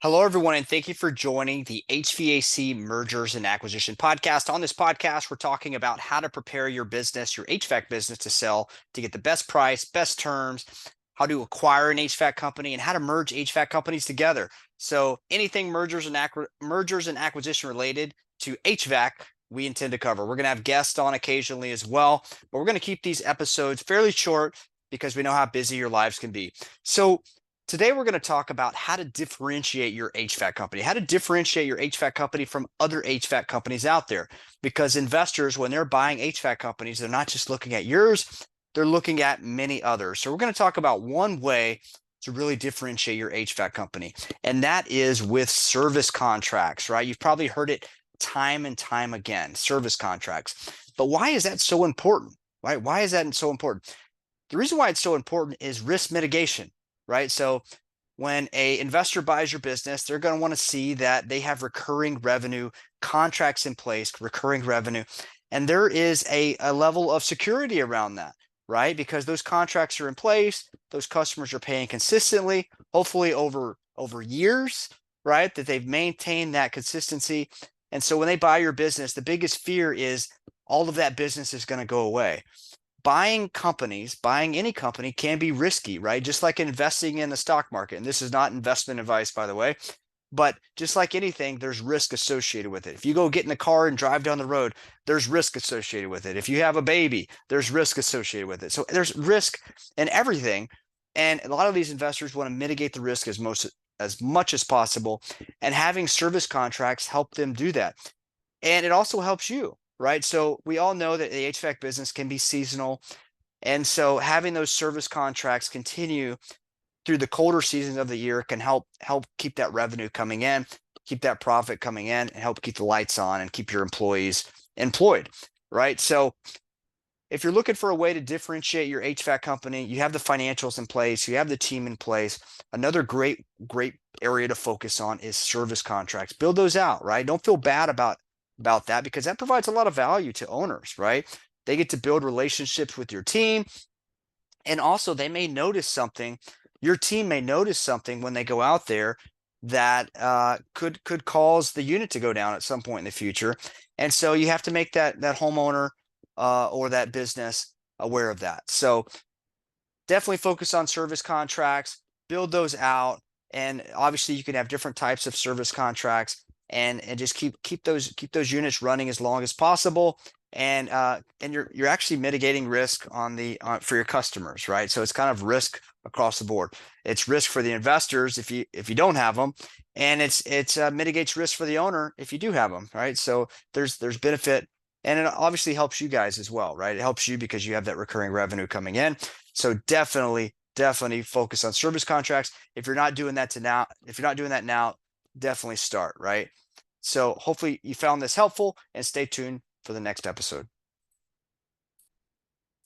Hello, everyone, and thank you for joining the HVAC Mergers and Acquisition Podcast. On this podcast, we're talking about how to prepare your business, your HVAC business, to sell, to get the best price, best terms, how to acquire an HVAC company, and how to merge HVAC companies together. So anything mergers and acquisition related to HVAC, we intend to cover. We're going to have guests on occasionally as well, but we're going to keep these episodes fairly short because we know how busy your lives can be. So today, we're going to talk about how to differentiate your HVAC company, how to differentiate your HVAC company from other HVAC companies out there. Because investors, when they're buying HVAC companies, they're not just looking at yours, they're looking at many others. So we're going to talk about one way to really differentiate your HVAC company, and that is with service contracts, right? You've probably heard it time and time again, service contracts. But why is that so important, right? Why is that so important? The reason why it's so important is risk mitigation, right? So when a investor buys your business, they're going to want to see that they have recurring revenue contracts in place, recurring revenue, and there is a level of security around that, right? Because those contracts are in place, those customers are paying consistently, hopefully over years, right? That they've maintained that consistency. And so when they buy your business, the biggest fear is all of that business is going to go away. Buying any company can be risky, right? Just like investing in the stock market. And this is not investment advice, by the way, but just like anything, there's risk associated with it. If you go get in the car and drive down the road, there's risk associated with it. If you have a baby, there's risk associated with it. So there's risk in everything. And a lot of these investors want to mitigate the risk as much as possible. And having service contracts help them do that. And it also helps you, right? So we all know that the HVAC business can be seasonal. And so having those service contracts continue through the colder seasons of the year can help keep that revenue coming in, keep that profit coming in, and help keep the lights on and keep your employees employed, right? So if you're looking for a way to differentiate your HVAC company, you have the financials in place, you have the team in place. Another great area to focus on is service contracts. Build those out, right? Don't feel bad about that, because that provides a lot of value to owners, right? They get to build relationships with your team, and also they may notice something. Your team may notice something when they go out there that could cause the unit to go down at some point in the future, and so you have to make that homeowner or that business aware of that. So definitely focus on service contracts, build those out, and obviously you can have different types of service contracts, and just keep those units running as long as possible. And you're actually mitigating risk for your customers, right? So it's kind of risk across the board. It's risk for the investors if you don't have them, and it's mitigates risk for the owner if you do have them, right? So there's benefit, and it obviously helps you guys as well, right? It helps you because you have that recurring revenue coming in. So definitely focus on service contracts. If you're not doing that now, definitely start, right? So hopefully you found this helpful, and stay tuned for the next episode.